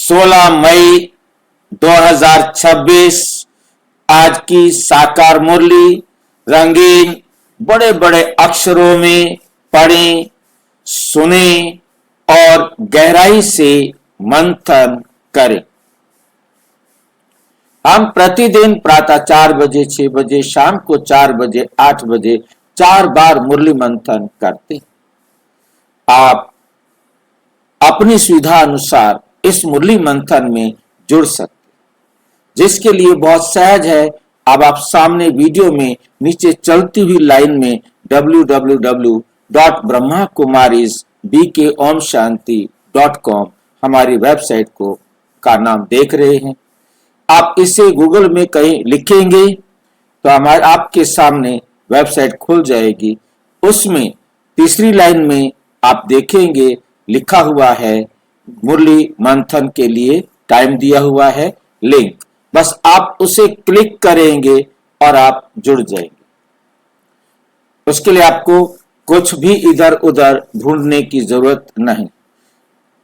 16 मई 2026 आज की साकार मुरली रंगीन बड़े बड़े अक्षरों में पढ़ें, सुने और गहराई से मंथन करें। हम प्रतिदिन प्रातः 4 बजे, 6 बजे, शाम को 4 बजे, 8 बजे 4 बार मुरली मंथन करते हैं। आप अपनी सुविधा अनुसार इस मुरली मंथन में जुड़ सकते, जिसके लिए बहुत सहज है। अब आप सामने वीडियो में नीचे चलती हुई लाइन में www.brahmakumarisbkomshanti.com हमारी वेबसाइट का नाम देख रहे हैं। आप इसे गूगल में कहीं लिखेंगे तो आपके सामने वेबसाइट खुल जाएगी। उसमें तीसरी लाइन में आप देखेंगे लिखा हुआ है मुरली मंथन के लिए टाइम दिया हुआ है लिंक। बस आप उसे क्लिक करेंगे और आप जुड़ जाएंगे। उसके लिए आपको कुछ भी इधर उधर ढूंढने की जरूरत नहीं।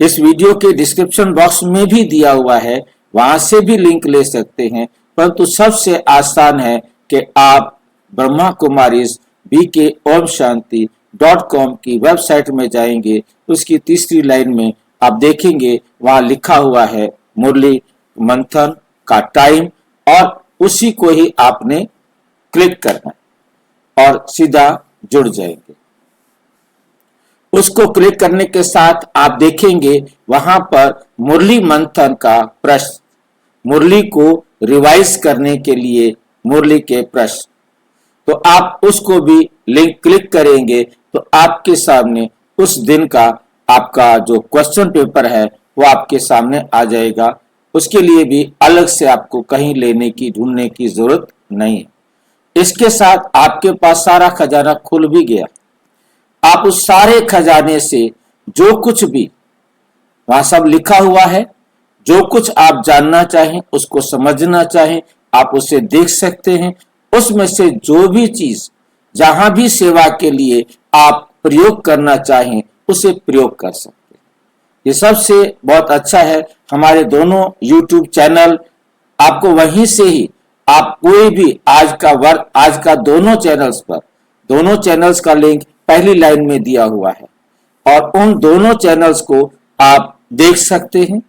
इस वीडियो के डिस्क्रिप्शन बॉक्स में भी दिया हुआ है, वहां से भी लिंक ले सकते हैं। परंतु सबसे आसान है कि आप ब्रह्मा कुमारीज BKOmShanti.com की वेबसाइट में जाएंगे। उसकी तीसरी लाइन में आप देखेंगे वहां लिखा हुआ है मुरली मंथन का टाइम, और उसी को ही आपने क्लिक करना है और सीधा जुड़ जाएंगे। उसको क्लिक करने के साथ आप देखेंगे वहां पर मुरली मंथन का प्रश्न, मुरली को रिवाइज करने के लिए मुरली के प्रश्न, तो आप उसको भी लिंक क्लिक करेंगे तो आपके सामने उस दिन का आपका जो क्वेश्चन पेपर है वो आपके सामने आ जाएगा। उसके लिए भी अलग से आपको कहीं लेने की ढूंढने की जरूरत नहीं है। इसके साथ आपके पास सारा खजाना खुल भी गया। आप उस सारे खजाने से जो कुछ भी वहां सब लिखा हुआ है, जो कुछ आप जानना चाहें, उसको समझना चाहें, आप उसे देख सकते हैं। उसमें से जो भी चीज जहां भी सेवा के लिए आप प्रयोग करना चाहें उसे प्रयोग कर सकते हैं। ये सबसे बहुत अच्छा है। हमारे दोनों YouTube चैनल आपको वहीं से ही आप कोई भी आज का दोनों चैनल्स का लिंक पहली लाइन में दिया हुआ है और उन दोनों चैनल्स को आप देख सकते हैं।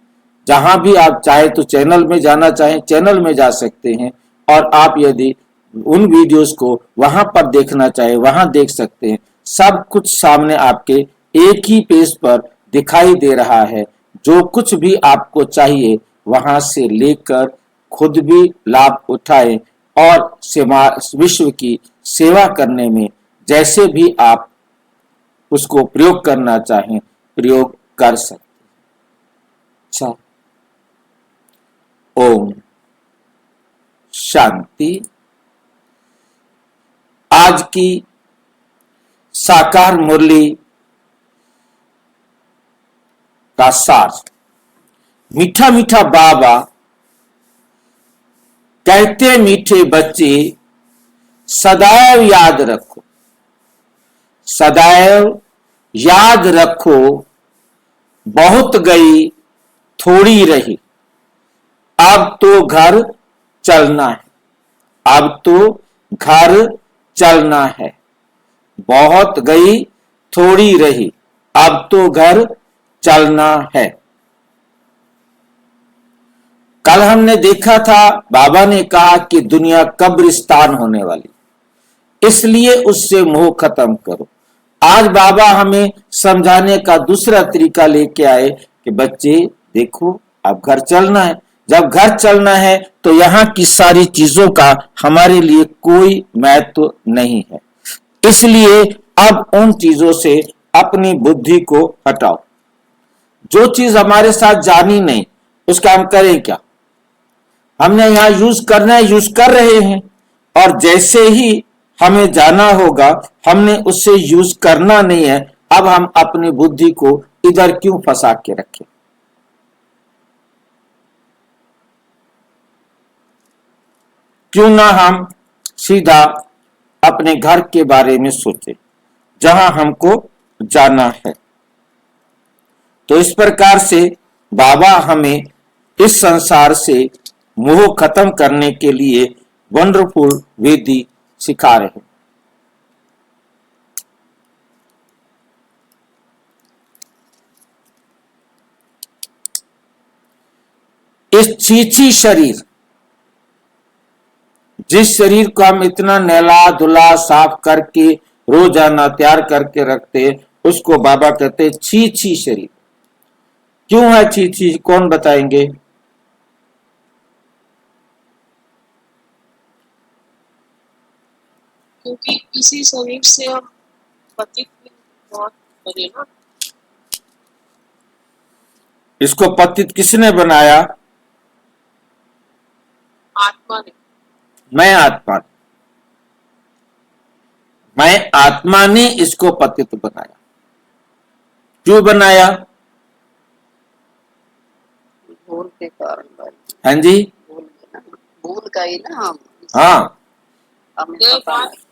जहां भी आप चाहे तो चैनल में जाना चाहें चैनल में जा सकते हैं, और आप यदि उन वीडियोस को वहां पर देखना चाहे वहां देख सकते हैं। सब कुछ सामने आपके एक ही पेज पर दिखाई दे रहा है। जो कुछ भी आपको चाहिए वहां से लेकर खुद भी लाभ उठाएं और विश्व की सेवा करने में जैसे भी आप उसको प्रयोग करना चाहें प्रयोग कर सकते। अच्छा, ओम शांति। आज की साकार मुरली का सार, मीठा मीठा बाबा कहते मीठे बच्चे सदैव याद रखो, सदैव याद रखो, बहुत गई थोड़ी रही, अब तो घर चलना है, अब तो घर चलना है। बहुत गई थोड़ी रही, अब तो घर चलना है। कल हमने देखा था बाबा ने कहा कि दुनिया कब्रिस्तान होने वाली, इसलिए उससे मोह खत्म करो। आज बाबा हमें समझाने का दूसरा तरीका लेके आए कि बच्चे देखो अब घर चलना है। जब घर चलना है तो यहाँ की सारी चीजों का हमारे लिए कोई महत्व नहीं है, इसलिए अब उन चीजों से अपनी बुद्धि को हटाओ। जो चीज हमारे साथ जानी नहीं उसका हम करें क्या? हमने यहाँ यूज करना है, यूज कर रहे हैं, और जैसे ही हमें जाना होगा हमने उससे यूज करना नहीं है। अब हम अपनी बुद्धि को इधर क्यों फंसा के रखें? क्यों ना हम सीधा अपने घर के बारे में सोचें जहां हमको जाना है। तो इस प्रकार से बाबा हमें इस संसार से मोह खत्म करने के लिए वंडरफुल विधि सिखा रहे हैं। इस चीची शरीर, जिस शरीर को हम इतना नहला धुला साफ करके रोजाना तैयार करके रखते, उसको बाबा कहते चीची शरीर। क्यों है चीची, कौन बताएंगे? क्योंकि इसी शरीर से हम पतित बहुत बने ना। इसको पतित किसने बनाया? आत्मा ने। मैं आत्मा ने इसको पतित बनाया। क्यों बनाया? भूल के कारण भाई। हाँ जी, भूल का ही ना हम। हाँ, हमें पता नहीं।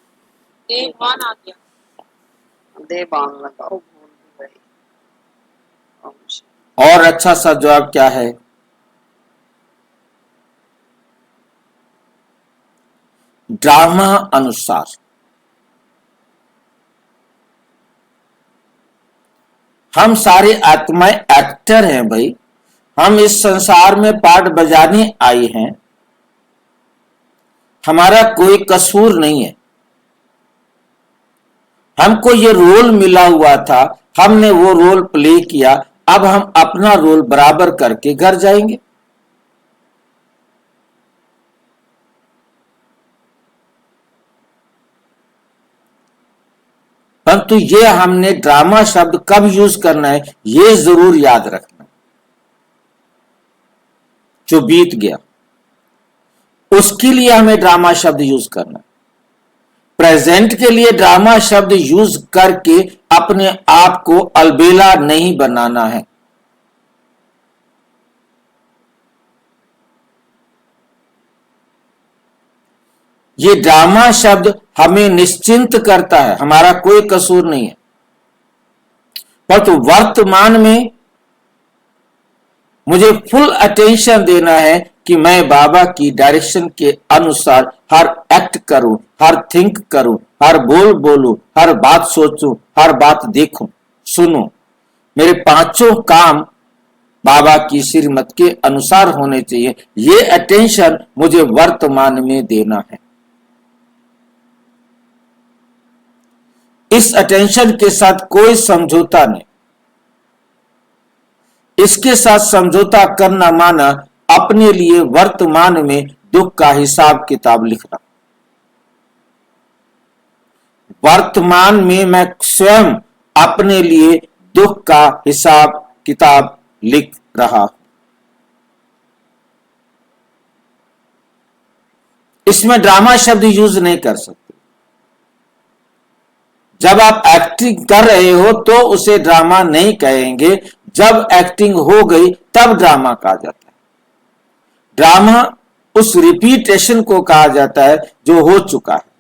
देवान आ गया। देवान लगाओ, भूल गई। और अच्छा सा जवाब क्या है? ड्रामा अनुसार। हम सारे आत्माएं एक्टर हैं भाई। हम इस संसार में पार्ट बजाने आए हैं। हमारा कोई कसूर नहीं है। हमको ये रोल मिला हुआ था, हमने वो रोल प्ले किया। अब हम अपना रोल बराबर करके घर जाएंगे। परंतु ये हमने ड्रामा शब्द कब यूज करना है, ये जरूर याद रखना। जो बीत गया उसके लिए हमें ड्रामा शब्द यूज करना है। प्रेजेंट के लिए ड्रामा शब्द यूज करके अपने आप को अलबेला नहीं बनाना है। ये ड्रामा शब्द हमें निश्चिंत करता है, हमारा कोई कसूर नहीं है। परंतु वर्तमान में मुझे फुल अटेंशन देना है कि मैं बाबा की डायरेक्शन के अनुसार हर एक्ट करूं, हर थिंक करूं, हर बोल बोलूं, हर बात सोचूं, हर बात देखूं, सुनूं। मेरे पांचों काम बाबा की श्रीमत के अनुसार होने चाहिए। ये अटेंशन मुझे वर्तमान में देना है। इस अटेंशन के साथ कोई समझौता नहीं। इसके साथ समझौता करना माना अपने लिए वर्तमान में दुख का हिसाब किताब लिखना। वर्तमान में मैं स्वयं अपने लिए दुख का हिसाब किताब लिख रहा हूं। इसमें ड्रामा शब्द यूज नहीं कर सकते। जब आप एक्टिंग कर रहे हो तो उसे ड्रामा नहीं कहेंगे। जब एक्टिंग हो गई तब ड्रामा कहा जाता है। ड्रामा उस रिपीटेशन को कहा जाता है जो हो चुका है।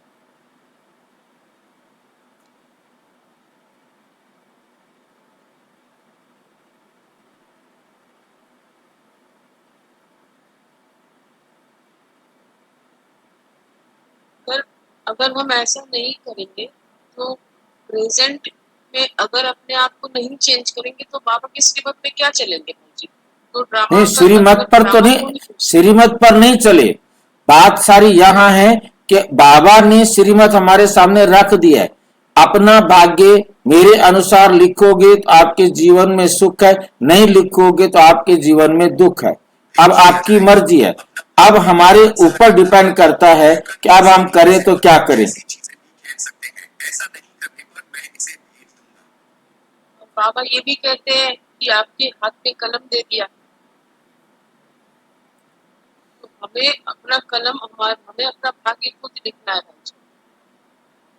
अगर हम ऐसा नहीं करेंगे तो प्रेजेंट में अगर अपने आप को नहीं चेंज करेंगे तो बाबा की श्रीमत में क्या चलेंगे जी? तो ड्रामा नहीं, श्रीमत पर तो नहीं, श्रीमत पर नहीं चले। बात सारी यहां है कि बाबा ने श्रीमत हमारे सामने रख दिया है। अपना भाग्य मेरे अनुसार लिखोगे तो आपके जीवन में सुख है, नहीं लिखोगे तो आपके जीवन में दुख है। अब आपकी मर्जी है। अब हमारे ऊपर डिपेंड करता है कि अब हम करें तो क्या करें। बाबा ये भी कहते हैं कि आपके हाथ में कलम दे दिया तो हमें अपना कलम हमें अपना भाग्य खुद लिखना है।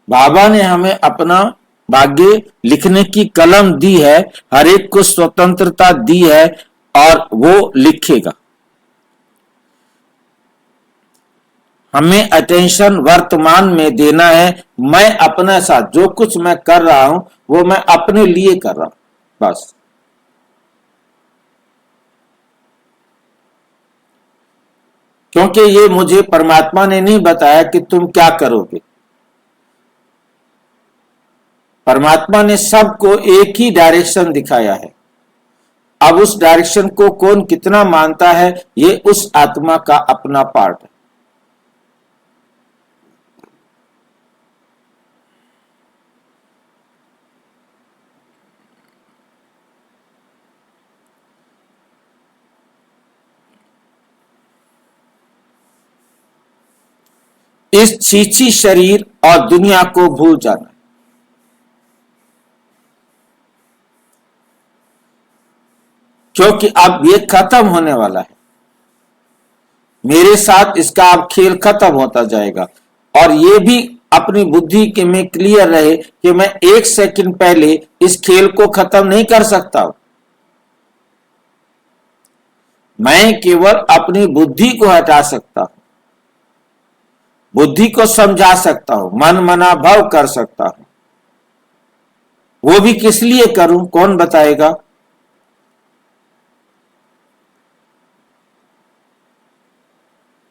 बाबा ने हमें अपना भाग्य लिखने की कलम दी है, हर एक को स्वतंत्रता दी है और वो लिखेगा। हमें अटेंशन वर्तमान में देना है। मैं अपने साथ जो कुछ मैं कर रहा हूं वो मैं अपने लिए कर रहा हूं, बस। क्योंकि ये मुझे परमात्मा ने नहीं बताया कि तुम क्या करोगे। परमात्मा ने सबको एक ही डायरेक्शन दिखाया है। अब उस डायरेक्शन को कौन कितना मानता है, ये उस आत्मा का अपना पार्ट है। इस छीछी शरीर और दुनिया को भूल जाना, क्योंकि अब ये खत्म होने वाला है। मेरे साथ इसका अब खेल खत्म होता जाएगा। और ये भी अपनी बुद्धि के में क्लियर रहे कि मैं एक सेकंड पहले इस खेल को खत्म नहीं कर सकता। मैं केवल अपनी बुद्धि को हटा सकता हूं, बुद्धि को समझा सकता हूं, मन मना भाव कर सकता हूं। वो भी किस लिए करूं, कौन बताएगा?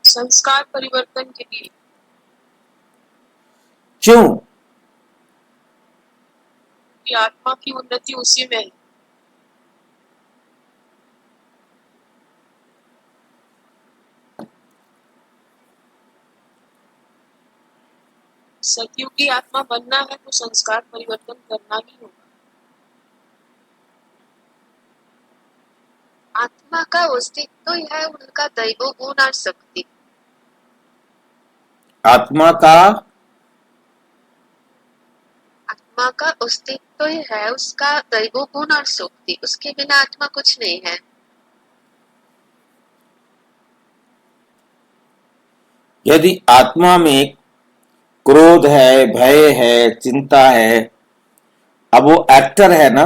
संस्कार परिवर्तन के लिए। क्यों? कि आत्मा की उन्नति उसी में है। सतयुगी आत्मा बनना है तो संस्कार परिवर्तन करना ही होगा। आत्मा का अस्तित्व है उनका दैव गुण और शक्ति। आत्मा का अस्तित्व है उसका दैव गुण और शक्ति, उसके बिना आत्मा कुछ नहीं है। यदि आत्मा में क्रोध है, भय है, चिंता है, अब वो एक्टर है ना,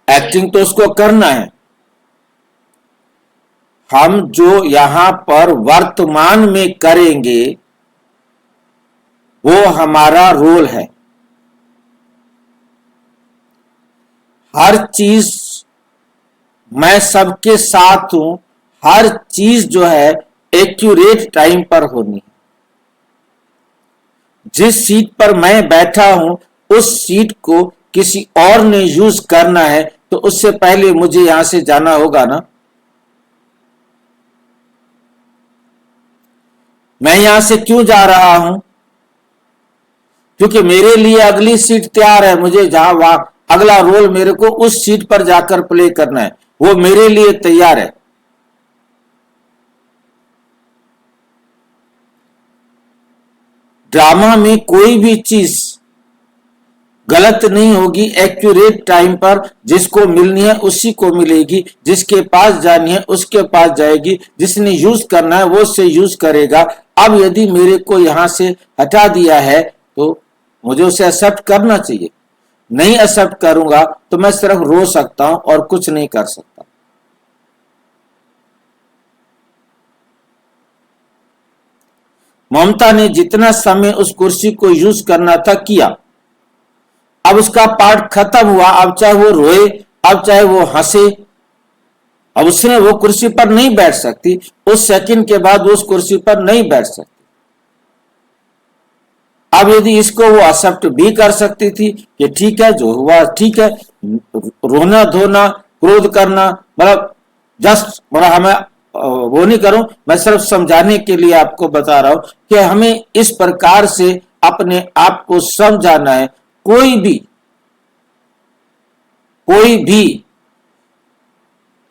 एक्टिंग तो उसको करना है। हम जो यहां पर वर्तमान में करेंगे वो हमारा रोल है। हर चीज मैं सबके साथ हूं, हर चीज जो है एक्यूरेट टाइम पर होनी है। जिस सीट पर मैं बैठा हूं उस सीट को किसी और ने यूज करना है तो उससे पहले मुझे यहां से जाना होगा ना। मैं यहां से क्यों जा रहा हूं? क्योंकि मेरे लिए अगली सीट तैयार है। मुझे जहां वहां अगला रोल मेरे को उस सीट पर जाकर प्ले करना है, वो मेरे लिए तैयार है। ड्रामा में कोई भी चीज गलत नहीं होगी। एक्यूरेट टाइम पर जिसको मिलनी है उसी को मिलेगी, जिसके पास जानी है उसके पास जाएगी, जिसने यूज करना है वो उससे यूज करेगा। अब यदि मेरे को यहां से हटा दिया है तो मुझे उसे एक्सेप्ट करना चाहिए। नहीं एक्सेप्ट करूंगा तो मैं सिर्फ रो सकता हूं और कुछ नहीं कर सकता। ममता ने जितना समय उस कुर्सी को यूज करना था किया। अब उसका पार्ट खत्म हुआ। अब चाहे वो रोए, अब चाहे वो हंसे, अब उसने वो कुर्सी पर नहीं बैठ सकती। उस सेकंड के बाद वो उस कुर्सी पर नहीं बैठ सकती। अब यदि इसको वो एक्सेप्ट भी कर सकती थी कि ठीक है जो हुआ ठीक है, रोना धोना क्रोध करना, मतलब जस्ट हमें वो नहीं करूं, मैं सिर्फ समझाने के लिए आपको बता रहा हूं कि हमें इस प्रकार से अपने आप को समझाना है। कोई भी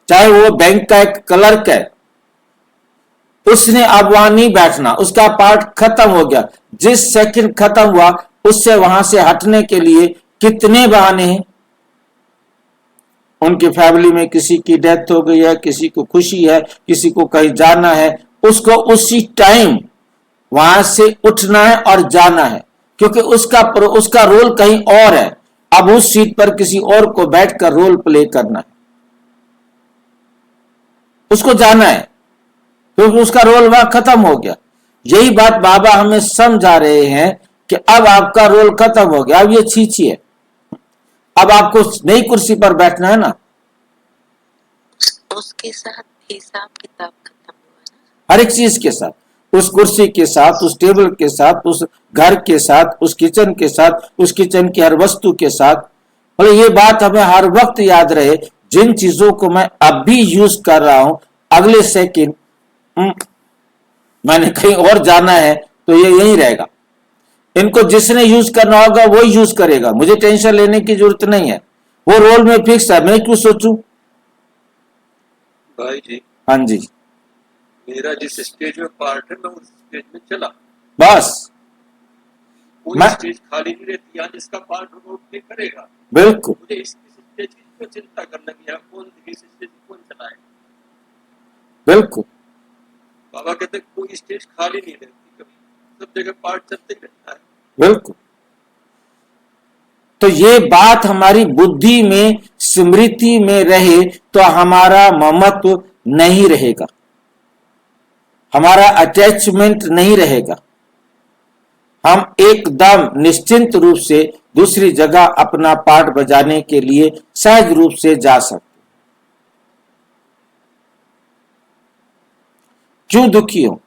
चाहे वो बैंक का एक क्लर्क है, उसने अब वहां नहीं बैठना, उसका पार्ट खत्म हो गया। जिस सेकंड खत्म हुआ उससे वहां से हटने के लिए कितने बहाने हैं। उनकी फैमिली में किसी की डेथ हो गई है, किसी को खुशी है, किसी को कहीं जाना है, उसको उसी टाइम वहां से उठना है और जाना है, क्योंकि उसका रोल कहीं और है। अब उस सीट पर किसी और को बैठकर रोल प्ले करना है, उसको जाना है, क्योंकि उसका रोल वहां खत्म हो गया। यही बात बाबा हमें समझा रहे हैं कि अब आपका रोल खत्म हो गया, अब ये छीछी है, अब आपको नई कुर्सी पर बैठना है ना। उसके साथ हिसाब किताब खत्म हुआ ना। हर एक चीज के साथ, उस कुर्सी के साथ, उस टेबल के साथ, उस घर के साथ, उस किचन के साथ, उस किचन की हर वस्तु के साथ। मतलब ये बात हमें हर वक्त याद रहे, जिन चीजों को मैं अब भी यूज कर रहा हूं, अगले सेकंड मैंने कहीं और जाना है तो ये यही रहेगा। इनको जिसने यूज करना होगा वो यूज करेगा, मुझे टेंशन लेने की जरूरत नहीं है, वो रोल में फिक्स है, मैं क्यों सोचूं। भाई जी, हाँ जी, मेरा जिस स्टेज में पार्ट है मैं उस स्टेज में चला, बस कोई मैं स्टेज खाली नहीं रहती यहाँ जिसका पार्ट होगा प्ले करेगा। बिल्कुल मुझे इस स्टेज की क्यों चिंता करना कि यहाँ कौन इस स्टेज कौन चलाए। बिल्कुल बाबा कहते हैं कोई स्टेज खाली नहीं रहती, कभी सब जगह पार्ट चलते ही रहता है। बिल्कुल। तो ये बात हमारी बुद्धि में, स्मृति में रहे तो हमारा ममत्व नहीं रहेगा, हमारा अटैचमेंट नहीं रहेगा, हम एकदम निश्चिंत रूप से दूसरी जगह अपना पार्ट बजाने के लिए सहज रूप से जा सकते। क्यों दुखी हो?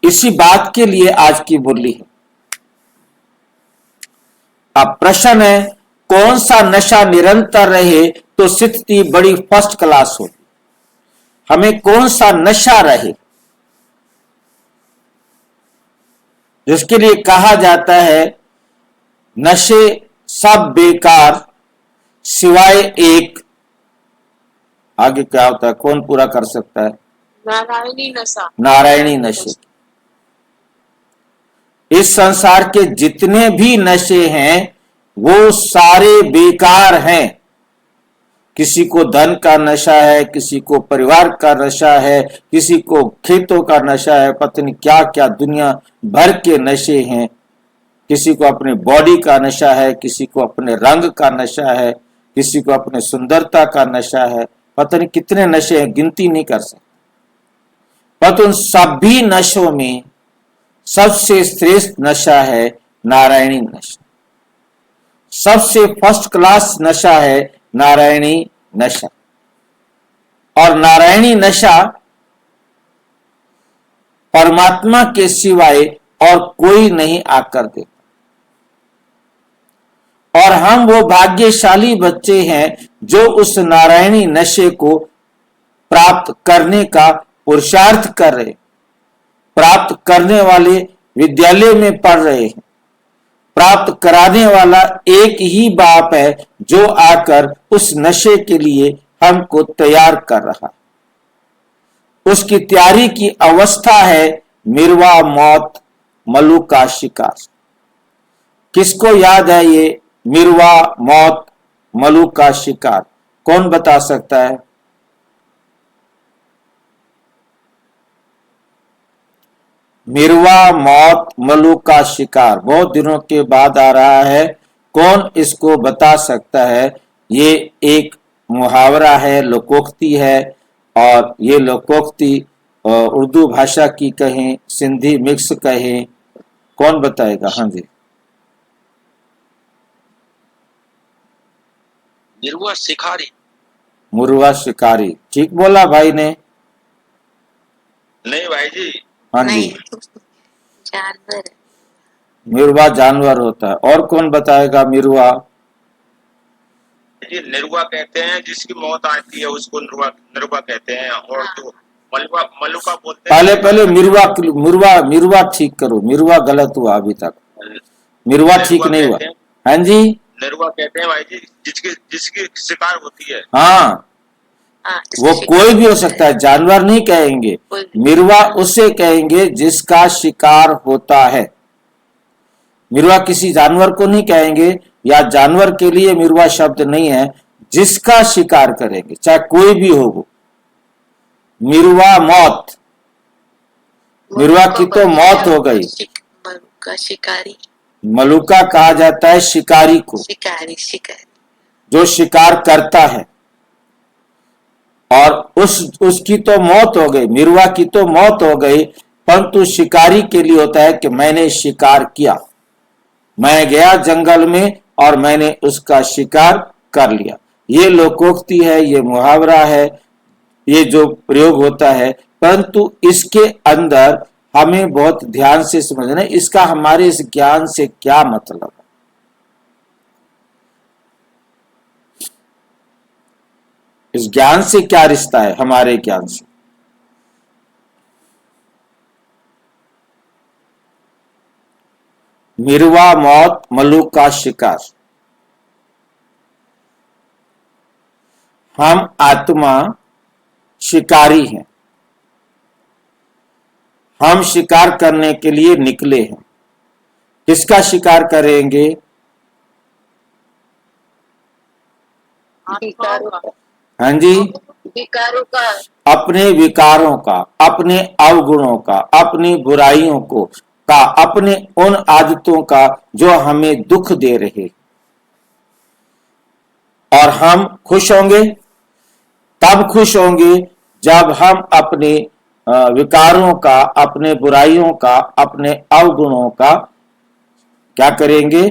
इसी बात के लिए आज की मुरली है। अब प्रश्न है, कौन सा नशा निरंतर रहे तो स्थिति बड़ी फर्स्ट क्लास हो। हमें कौन सा नशा रहे, जिसके लिए कहा जाता है नशे सब बेकार सिवाय एक, आगे क्या होता है, कौन पूरा कर सकता है? नारायणी नशा। नारायणी नशे। इस संसार के जितने भी नशे हैं वो सारे बेकार हैं। किसी को धन का नशा है, किसी को परिवार का नशा है, किसी को खेतों का नशा है, पता नहीं क्या क्या दुनिया भर के नशे हैं। किसी को अपने बॉडी का नशा है, किसी को अपने रंग का नशा है, किसी को अपने सुंदरता का नशा है, पता नहीं कितने नशे हैं, गिनती नहीं कर सकते। पर उन सभी नशों में सबसे श्रेष्ठ नशा है नारायणी नशा। सबसे फर्स्ट क्लास नशा है नारायणी नशा। और नारायणी नशा परमात्मा के सिवाय और कोई नहीं आकर देता। और हम वो भाग्यशाली बच्चे हैं जो उस नारायणी नशे को प्राप्त करने का पुरुषार्थ कर रहे, प्राप्त करने वाले विद्यालय में पढ़ रहे हैं। प्राप्त कराने वाला एक ही बाप है जो आकर उस नशे के लिए हमको तैयार कर रहा। उसकी तैयारी की अवस्था है मिर्वा मौत मलू का शिकार। किसको याद है ये मिर्वा मौत मलू का शिकार? कौन बता सकता है? मिर्वा मौत मलू का शिकार बहुत दिनों के बाद आ रहा है। कौन इसको बता सकता है? ये एक मुहावरा है, लोकोक्ति है। और ये लोकोक्ति उर्दू भाषा की कहें, सिंधी मिक्स कहें, कौन बताएगा? हाँ जी, निरुआ शिकारी। मुर्वा शिकारी, ठीक बोला भाई ने। नहीं भाई जी, हाँ जी, नहीं, जानवर है। मिर्वा जानवर होता है। और कौन बताएगा? मिर्वा जी निरुआ कहते हैं जिसकी मौत आती है उसको निरुआ निरुआ कहते हैं। और जो मलुका मलुका बोलते हैं। पहले मिर्वा ठीक करो। मिर्वा गलत हुआ अभी तक, मिर्वा ठीक नहीं हुआ। हाँ जी, निरुआ कहते हैं भाई जी जिसकी शिकार होती है। हाँ, हाँ, वो कोई भी हो सकता है, जानवर नहीं कहेंगे। कोई भी। मिर्वा उसे कहेंगे जिसका शिकार होता है। मिर्वा किसी जानवर को नहीं कहेंगे, या जानवर के लिए मिर्वा शब्द नहीं है। जिसका शिकार करेंगे, चाहे कोई भी हो वो। मिर्वा मौत, मिर्वा की तो मौत हो गई। मलुका शिकारी। मलुका कहा जाता है शिकारी को, शिकारी शिकारी। जो शिकार करता है। और उसकी तो मौत हो गई, मिर्वा की तो मौत हो गई, परंतु शिकारी के लिए होता है कि मैंने शिकार किया। मैं गया जंगल में और मैंने उसका शिकार कर लिया। ये लोकोक्ति है, ये मुहावरा है, ये जो प्रयोग होता है, परंतु इसके अंदर हमें बहुत ध्यान से समझना है इसका हमारे इस ज्ञान से क्या मतलब है। इस ज्ञान से क्या रिश्ता है हमारे ज्ञान से। मिरवा मौत, मलुक का शिकार। हम आत्मा शिकारी हैं, हम शिकार करने के लिए निकले हैं। किसका शिकार करेंगे? आत्माओं का। हाँ जी, विकारों का, अपने विकारों का, अपने अवगुणों का, अपनी बुराइयों को का, अपने उन आदतों का जो हमें दुख दे रहे। और हम खुश होंगे, तब खुश होंगे जब हम अपने विकारों का, अपने बुराइयों का, अपने अवगुणों का क्या करेंगे?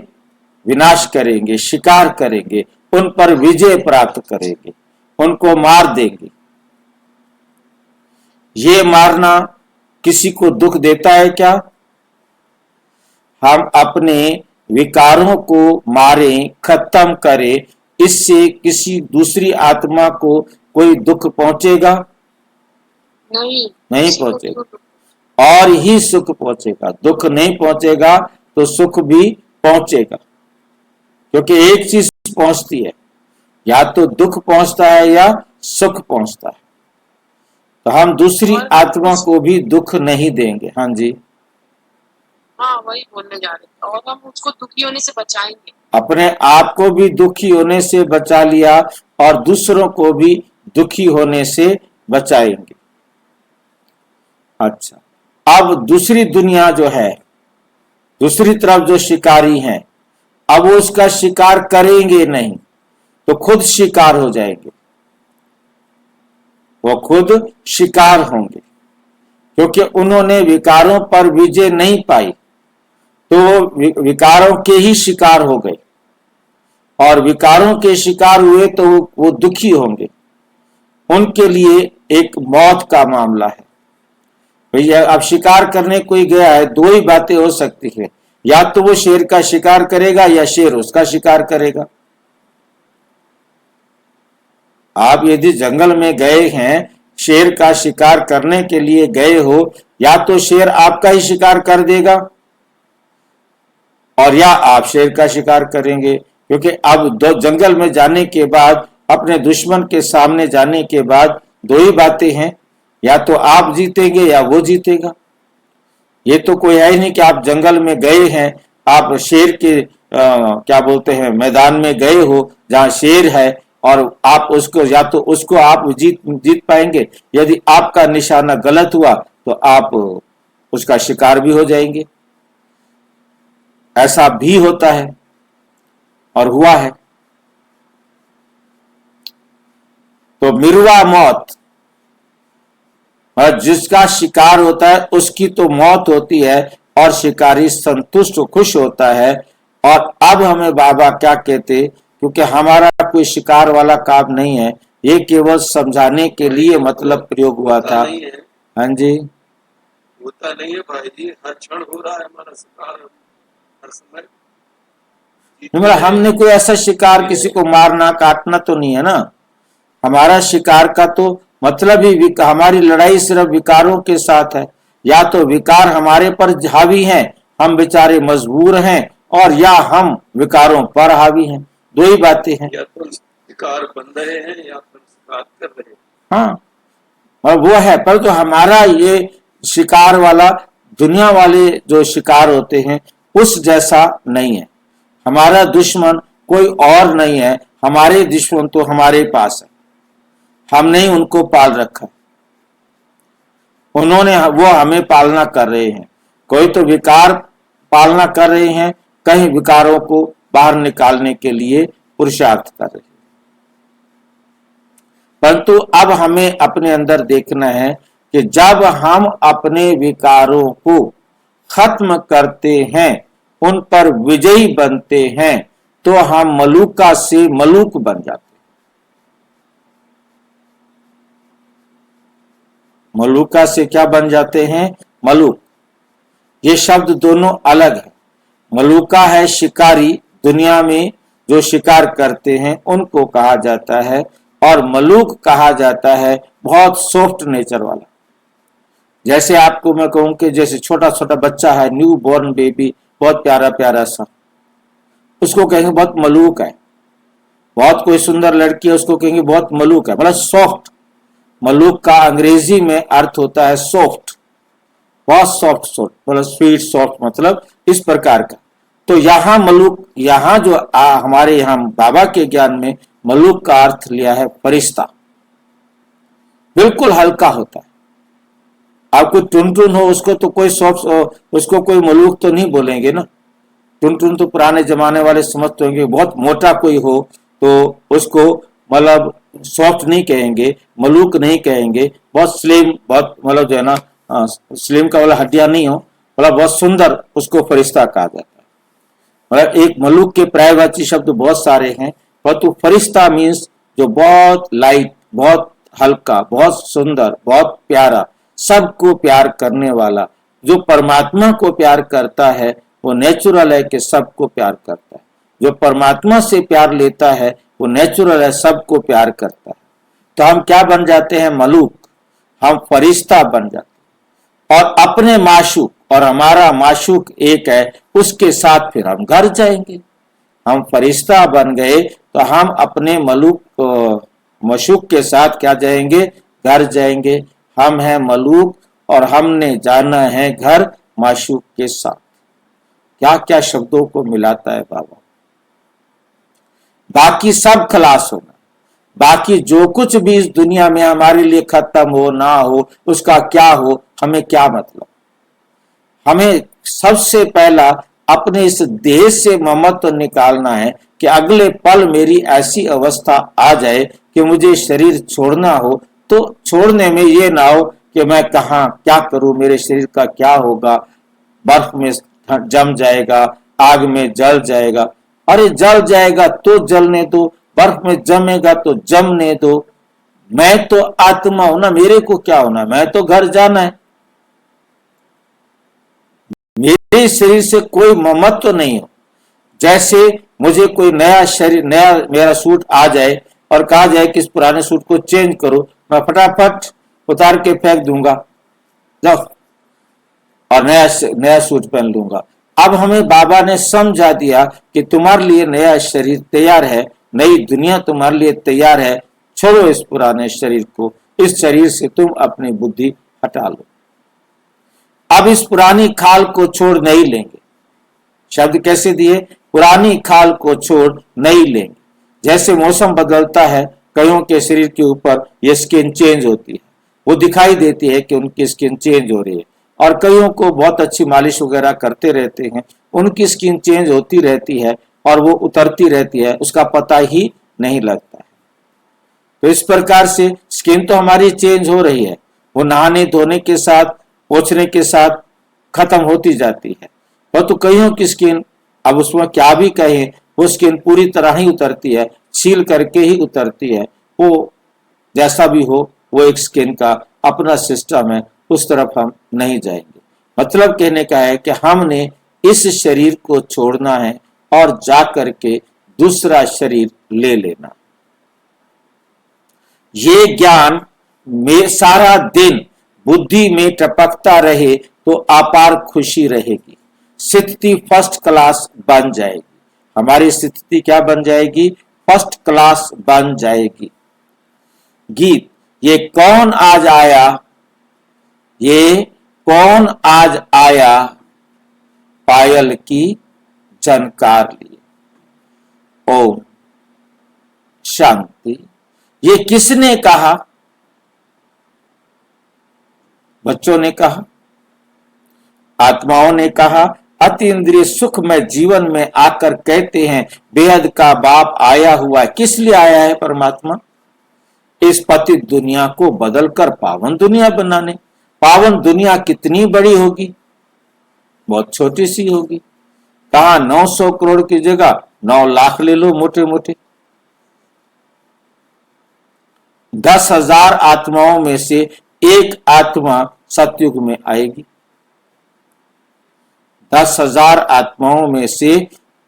विनाश करेंगे, शिकार करेंगे, उन पर विजय प्राप्त करेंगे, उनको मार देंगे। ये मारना किसी को दुख देता है क्या? हम अपने विकारों को मारें, खत्म करें, इससे किसी दूसरी आत्मा को कोई दुख पहुंचेगा? नहीं पहुंचेगा। और ही सुख पहुंचेगा। दुख नहीं पहुंचेगा तो सुख भी पहुंचेगा, क्योंकि एक चीज पहुंचती है, या तो दुख पहुंचता है या सुख पहुंचता है। तो हम दूसरी आत्मा को भी दुख नहीं देंगे। हाँ जी, हाँ वही बोलने जा रहे थे। और हम उसको दुखी होने से बचाएंगे। अपने आप को भी दुखी होने से बचा लिया और दूसरों को भी दुखी होने से बचाएंगे। अच्छा, अब दूसरी दुनिया जो है, दूसरी तरफ जो शिकारी हैं, अब वो उसका शिकार करेंगे नहीं तो खुद शिकार हो जाएंगे। वो खुद शिकार होंगे, क्योंकि उन्होंने विकारों पर विजय नहीं पाई, तो वो विकारों के ही शिकार हो गए। और विकारों के शिकार हुए तो वो दुखी होंगे। उनके लिए एक मौत का मामला है। भैया, अब शिकार करने कोई गया है, दो ही बातें हो सकती है, या तो वो शेर का शिकार करेगा या शेर उसका शिकार करेगा। आप यदि जंगल में गए हैं, शेर का शिकार करने के लिए गए हो, या तो शेर आपका ही शिकार कर देगा और या आप शेर का शिकार करेंगे। क्योंकि अब जंगल में जाने के बाद, अपने दुश्मन के सामने जाने के बाद दो ही बातें हैं, या तो आप जीतेंगे या वो जीतेगा। ये तो कोई है ही नहीं कि आप जंगल में गए हैं, आप शेर के क्या बोलते हैं मैदान में गए हो जहां शेर है, और आप उसको, या तो उसको आप जीत पाएंगे, यदि आपका निशाना गलत हुआ तो आप उसका शिकार भी हो जाएंगे। ऐसा भी होता है और हुआ है। तो मिरवा मौत, और जिसका शिकार होता है उसकी तो मौत होती है और शिकारी संतुष्ट खुश होता है। और अब हमें बाबा क्या कहते, क्योंकि हमारा कोई शिकार वाला काम नहीं है, ये केवल समझाने के लिए मतलब प्रयोग हुआ था। नहीं है, हाँ जी, होता नहीं है भाई जी, हर क्षण हो रहा है हमारा शिकार, हर समय। मतलब हमने कोई ऐसा शिकार किसी को मारना काटना तो नहीं है ना। हमारा शिकार का तो मतलब ही हमारी लड़ाई सिर्फ विकारों के साथ है। या तो विकार हमारे पर हावी हैं, हम बेचारे मजबूर हैं, और या हम विकारों पर हावी हैं। दो ही बातें हैं। या तो शिकार बन रहे हैं या फिर शिकार कर रहे हैं। हाँ, और वो है, पर तो हमारा ये शिकार वाला, दुनिया वाले जो शिकार होते हैं उस जैसा नहीं है। हमारा दुश्मन कोई और नहीं है, हमारे दुश्मन तो हमारे पास है, हमने ही उनको पाल रखा, उन्होंने, वो हमें पालना कर रहे हैं। कोई तो विकार पालना कर रहे हैं, कहीं विकारों को बाहर निकालने के लिए पुरुषार्थ कर रहे हैं। परंतु अब हमें अपने अंदर देखना है कि जब हम अपने विकारों को खत्म करते हैं उन पर विजयी बनते हैं तो हम मलूका से मलूक बन जाते हैं। मलूका से क्या बन जाते हैं? मलूक। ये शब्द दोनों अलग है। मलूका है शिकारी, दुनिया में जो शिकार करते हैं उनको कहा जाता है, और मलूक कहा जाता है बहुत सॉफ्ट नेचर वाला। जैसे आपको मैं कहूं कि जैसे छोटा छोटा बच्चा है, न्यू बॉर्न बेबी, बहुत प्यारा प्यारा सा, उसको कहेंगे बहुत मलूक है। बहुत कोई सुंदर लड़की है, उसको कहेंगे बहुत मलूक है, मतलब सॉफ्ट। मलूक का अंग्रेजी में अर्थ होता है सॉफ्ट, बहुत सॉफ्ट सॉफ्ट, मतलब स्वीट सॉफ्ट, मतलब इस प्रकार का। तो यहाँ मलूक, यहाँ जो हमारे यहाँ बाबा के ज्ञान में मलूक का अर्थ लिया है फरिश्ता। बिल्कुल हल्का होता है। आप कोई टुनटुन हो उसको तो कोई सॉफ्ट, उसको कोई मलूक तो नहीं बोलेंगे ना। टुनटुन तो पुराने जमाने वाले समझते होंगे। बहुत मोटा कोई हो तो उसको मतलब सॉफ्ट नहीं कहेंगे, मलूक नहीं कहेंगे। बहुत स्लिम, बहुत मतलब जो है ना, स्लिम का वाला हड्डियां नहीं हो, मतलब बहुत सुंदर, उसको फरिश्ता कहा जाता है। मतलब एक मलूक के पर्यायवाची शब्द बहुत सारे हैं, परंतु फरिश्ता मीन्स जो बहुत लाइट, बहुत हल्का, बहुत सुंदर, बहुत प्यारा, सबको प्यार करने वाला। जो परमात्मा को प्यार करता है वो नेचुरल है कि सबको प्यार करता है। जो परमात्मा से प्यार लेता है वो नेचुरल है, सबको प्यार करता है। तो हम क्या बन जाते हैं? मलूक। हम फरिश्ता बन जाते हैं, और अपने माशूक, और हमारा माशूक एक है, उसके साथ फिर हम घर जाएंगे। हम फरिश्ता बन गए तो हम अपने मलूक मशूक के साथ क्या जाएंगे? घर जाएंगे। हम हैं मलूक और हमने जाना है घर माशूक के साथ। क्या क्या शब्दों को मिलाता है बाबा। बाकी सब खलास होना, बाकी जो कुछ भी इस दुनिया में हमारे लिए खत्म हो ना हो, उसका क्या हो, हमें क्या मतलब। हमें सबसे पहला अपने इस देह से ममत्व निकालना है कि अगले पल मेरी ऐसी अवस्था आ जाए कि मुझे शरीर छोड़ना हो, तो छोड़ने में ये ना हो कि मैं कहाँ क्या करूं, मेरे शरीर का क्या होगा, बर्फ में जम जाएगा, आग में जल जाएगा। अरे जल जाएगा तो जलने दो, बर्फ में जमेगा तो जमने दो। मैं तो आत्मा हूं ना, मेरे को क्या होना, मैं तो घर जाना है। मेरे शरीर से कोई ममत्व नहीं हो। जैसे मुझे कोई नया शरीर, नया मेरा सूट आ जाए और कहा जाए कि इस पुराने सूट को चेंज करो, मैं फटाफट उतार के फेंक दूंगा, जाओ, और नया सूट पहन लूंगा। अब हमें बाबा ने समझा दिया कि तुम्हारे लिए नया शरीर तैयार है, नई दुनिया तुम्हारे लिए तैयार है। छोड़ो इस पुराने शरीर को, इस शरीर से तुम अपनी बुद्धि हटा लो। अब इस पुरानी खाल को छोड़ नहीं लेंगे। शब्द कैसे दिए? पुरानी खाल को छोड़ नहीं लेंगे। जैसे मौसम बदलता है, कईयों के शरीर के ऊपर ये स्किन चेंज होती है, वो दिखाई देती है कि उनकी स्किन चेंज हो रही है। और कईयों को बहुत अच्छी मालिश वगैरह करते रहते हैं, उनकी स्किन चेंज होती रहती है और वो उतरती रहती है, उसका पता ही नहीं लगता है। तो इस प्रकार से स्किन तो हमारी चेंज हो रही है, वो नहाने धोने के साथ, पोछने के साथ खत्म होती जाती है। परंतु कईयों की स्किन, अब उसमें क्या भी कहें, वो स्किन पूरी तरह ही उतरती है, छील करके ही उतरती है। वो जैसा भी हो, वो एक स्किन का अपना सिस्टम है, उस तरफ हम नहीं जाएंगे। मतलब कहने का है कि हमने इस शरीर को छोड़ना है और जा करके दूसरा शरीर ले लेना। ये ज्ञान में सारा दिन बुद्धि में टपकता रहे तो अपार खुशी रहेगी। स्थिति फर्स्ट क्लास बन जाएगी। हमारी स्थिति क्या बन जाएगी? फर्स्ट क्लास बन जाएगी। गीत, ये कौन आज आया, ये कौन आज आया, पायल की झनकार लिए। ओम शांति। ये किसने कहा? बच्चों ने कहा, आत्माओं ने कहा। अति इंद्रिय सुख में जीवन में आकर कहते हैं बेहद का बाप आया हुआ है। किस लिए आया है परमात्मा? इस पतित दुनिया को बदलकर पावन दुनिया बनाने। पावन दुनिया कितनी बड़ी होगी? बहुत छोटी सी होगी। कहा 900 करोड़ की जगह 9 लाख ले लो मोटे मोटे। 10,000 आत्माओं में से एक आत्मा सतयुग में आएगी। 10,000 आत्माओं में से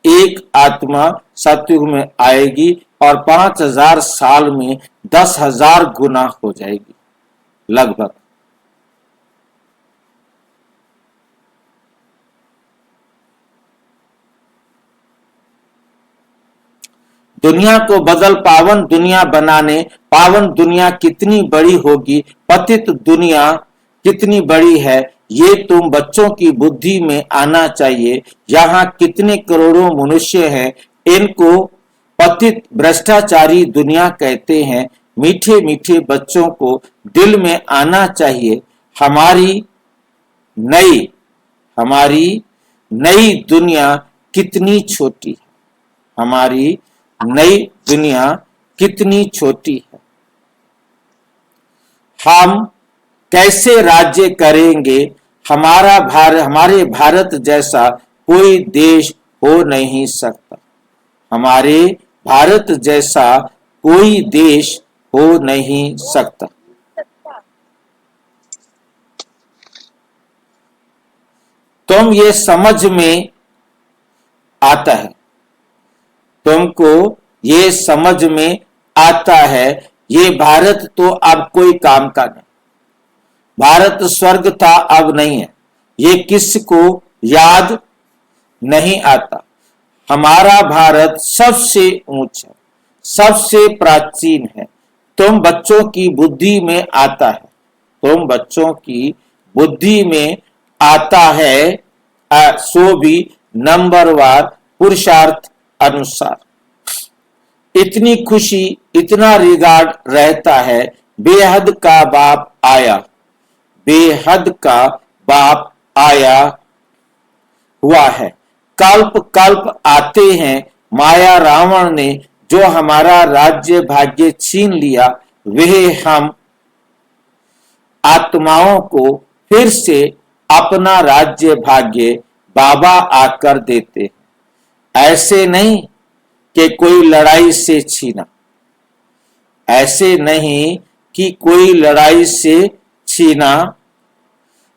एक आत्मा सतयुग में आएगी और 5,000 साल में 10,000 गुना हो जाएगी लगभग। दुनिया को बदल पावन दुनिया बनाने, पावन दुनिया कितनी बड़ी होगी, पतित दुनिया कितनी बड़ी है, ये तुम बच्चों की बुद्धि में आना चाहिए। यहाँ कितने करोड़ों मनुष्य हैं, इनको पतित भ्रष्टाचारी दुनिया कहते हैं। मीठे मीठे बच्चों को दिल में आना चाहिए, हमारी नई दुनिया कितनी छोटी है, हमारी नई दुनिया कितनी छोटी है। हम कैसे राज्य करेंगे, हमारे भारत जैसा कोई देश हो नहीं सकता, हमारे भारत जैसा कोई देश हो नहीं सकता। तुम ये समझ में आता है, तुमको ये समझ में आता है, ये भारत तो अब कोई काम का नहीं, भारत स्वर्ग था अब नहीं है, ये किसको याद नहीं आता। हमारा भारत सबसे ऊंचा, सबसे प्राचीन है। तुम बच्चों की बुद्धि में आता है, तुम बच्चों की बुद्धि में आता है, सो भी नंबरवार पुरुषार्थ अनुसार। इतनी खुशी, इतना रिगार्ड रहता है, बेहद का बाप आया, बेहद का बाप आया हुआ है। कल्प कल्प आते हैं, माया रावण ने जो हमारा राज्य भाग्य छीन लिया, वह हम आत्माओं को फिर से अपना राज्य भाग्य बाबा आकर देते हैं। ऐसे नहीं कि कोई लड़ाई से छीना, ऐसे नहीं कि कोई लड़ाई से छीना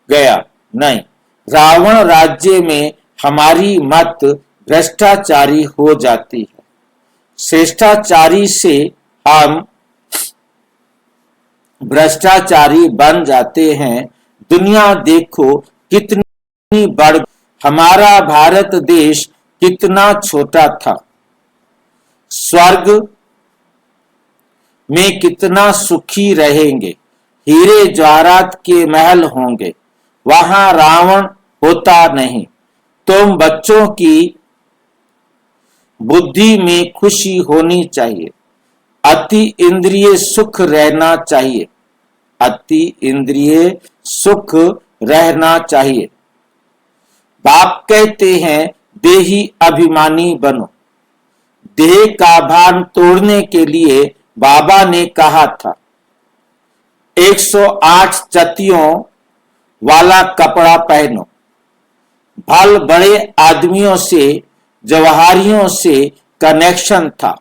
गया, नहीं। रावण राज्य में हमारी मत भ्रष्टाचारी हो जाती है, श्रेष्ठाचारी से हम भ्रष्टाचारी बन जाते हैं। दुनिया देखो कितनी बढ़, हमारा भारत देश कितना छोटा था, स्वर्ग में कितना सुखी रहेंगे, हीरे जवाहरात के महल होंगे, वहां रावण होता नहीं। तुम बच्चों की बुद्धि में खुशी होनी चाहिए, अति इंद्रिय सुख रहना चाहिए, अति इंद्रिय सुख रहना चाहिए। बाप कहते हैं देही अभिमानी बनो। देह का भान तोड़ने के लिए बाबा ने कहा था 108 चतियों वाला कपड़ा पहनो। भल बड़े आदमियों से, जवाहरियों से कनेक्शन था,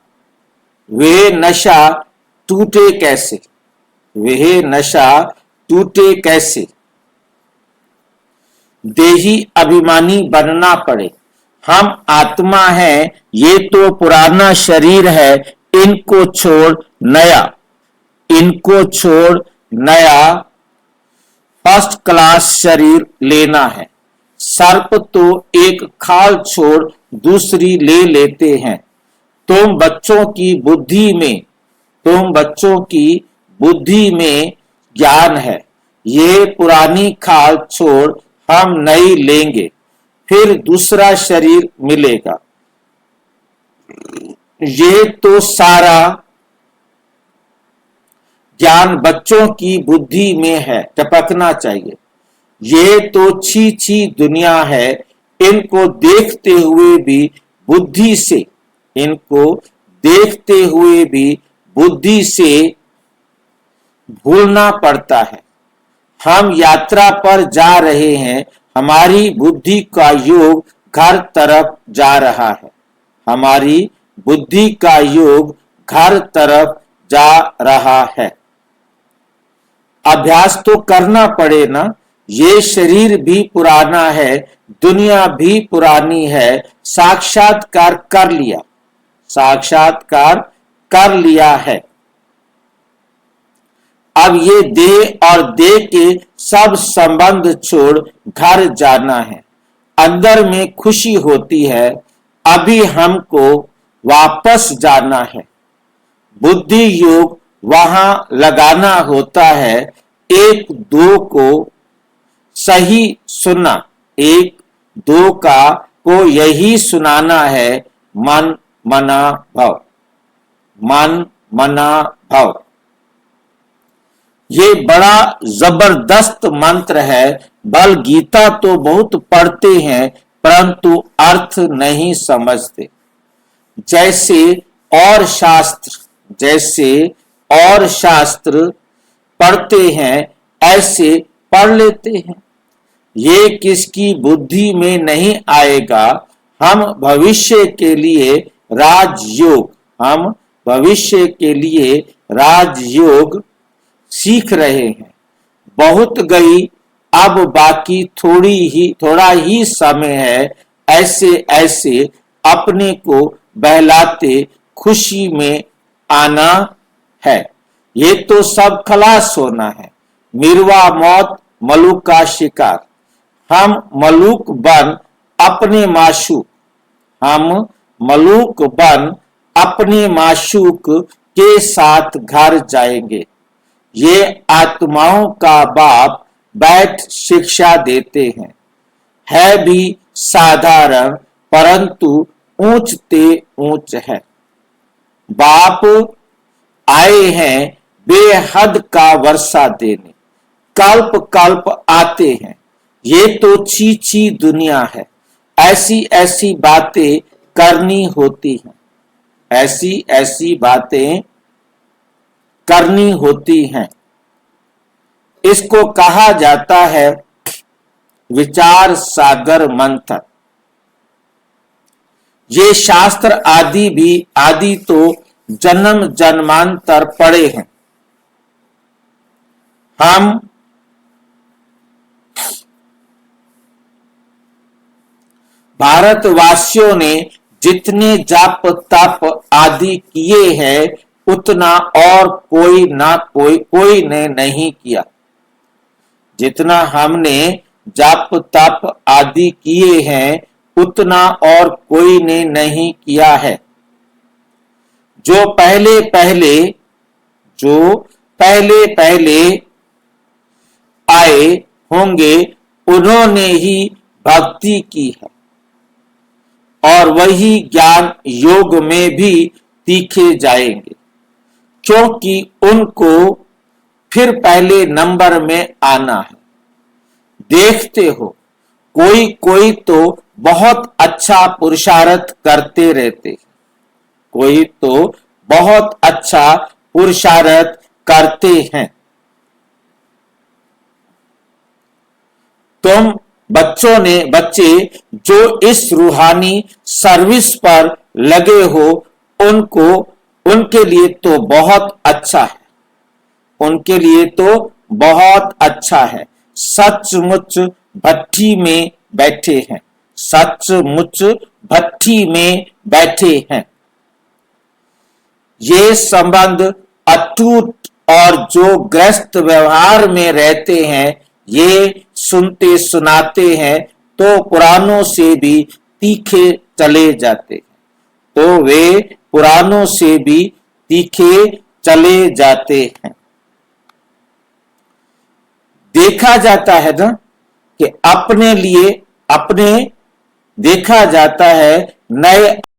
वह नशा टूटे कैसे, वह नशा टूटे कैसे। देही अभिमानी बनना पड़े। हम आत्मा हैं, ये तो पुराना शरीर है, इनको छोड़ नया, इनको छोड़ नया फर्स्ट क्लास शरीर लेना है। सर्प तो एक खाल छोड़ दूसरी ले लेते हैं। तुम बच्चों की बुद्धि में, तुम बच्चों की बुद्धि में ज्ञान है, ये पुरानी खाल छोड़ हम नई लेंगे, फिर दूसरा शरीर मिलेगा। ये तो सारा ज्ञान बच्चों की बुद्धि में है, टपकना चाहिए। ये तो छी छी दुनिया है, इनको देखते हुए भी बुद्धि से, इनको देखते हुए भी बुद्धि से भूलना पड़ता है। हम यात्रा पर जा रहे हैं, हमारी बुद्धि का योग घर तरफ जा रहा है। हमारी बुद्धि का योग घर तरफ जा रहा है। अभ्यास तो करना पड़े ना। ये शरीर भी पुराना है, दुनिया भी पुरानी है। साक्षात्कार कर लिया, साक्षात्कार कर लिया है। अब ये देह और देह के सब संबंध छोड़ घर जाना है। अंदर में खुशी होती है, अभी हमको वापस जाना है। बुद्धि योग वहां लगाना होता है। एक दो को सही सुनना, एक दो को यही सुनाना है। मन मना भव, मन मना भव। ये बड़ा जबरदस्त मंत्र है। बल गीता तो बहुत पढ़ते हैं परंतु अर्थ नहीं समझते। जैसे और शास्त्र पढ़ते हैं ऐसे पढ़ लेते हैं। ये किसकी बुद्धि में नहीं आएगा। हम भविष्य के लिए राजयोग सीख रहे हैं। बहुत गई, अब बाकी थोड़ा ही समय है। ऐसे अपने को बहलाते खुशी में आना है। ये तो सब खलास होना है। मिरवा मौत, मलूक का शिकार। हम मलूक बन अपने माशूक के साथ घर जाएंगे। ये आत्माओं का बाप बैठ शिक्षा देते हैं। है भी साधारण परंतु ऊंचते ऊंच है। बाप आए हैं बेहद का वर्षा देने, कल्प कल्प आते हैं। ये तो छी दुनिया है। ऐसी बातें करनी होती हैं, ऐसी बातें करनी होती हैं। इसको कहा जाता है विचार सागर मंथन। ये शास्त्र आदि तो जन्म जन्मांतर पढ़े हैं। हम भारतवासियों ने जितने जाप तप आदि किए हैं उतना और कोई ने नहीं किया। जितना हमने जाप तप आदि किए हैं उतना और कोई ने नहीं किया है। जो पहले पहले आए होंगे उन्होंने ही भक्ति की है और वही ज्ञान योग में भी तीखे जाएंगे, क्योंकि उनको फिर पहले नंबर में आना है। देखते हो कोई तो बहुत अच्छा पुरुषार्थ करते रहते हैं, कोई तो बहुत अच्छा पुरुषार्थ करते हैं। तुम बच्चे जो इस रूहानी सर्विस पर लगे हो उनके लिए तो बहुत अच्छा है, उनके लिए तो बहुत अच्छा है। सचमुच भट्ठी में बैठे हैं, सचमुच भट्ठी में बैठे हैं। ये संबंध अटूट और जो ग्रस्त व्यवहार में रहते हैं ये सुनते सुनाते हैं तो पुराणों से भी तीखे चले जाते हैं, तो वे पुराणों से भी तीखे चले जाते हैं। देखा जाता है ना कि अपने देखा जाता है नए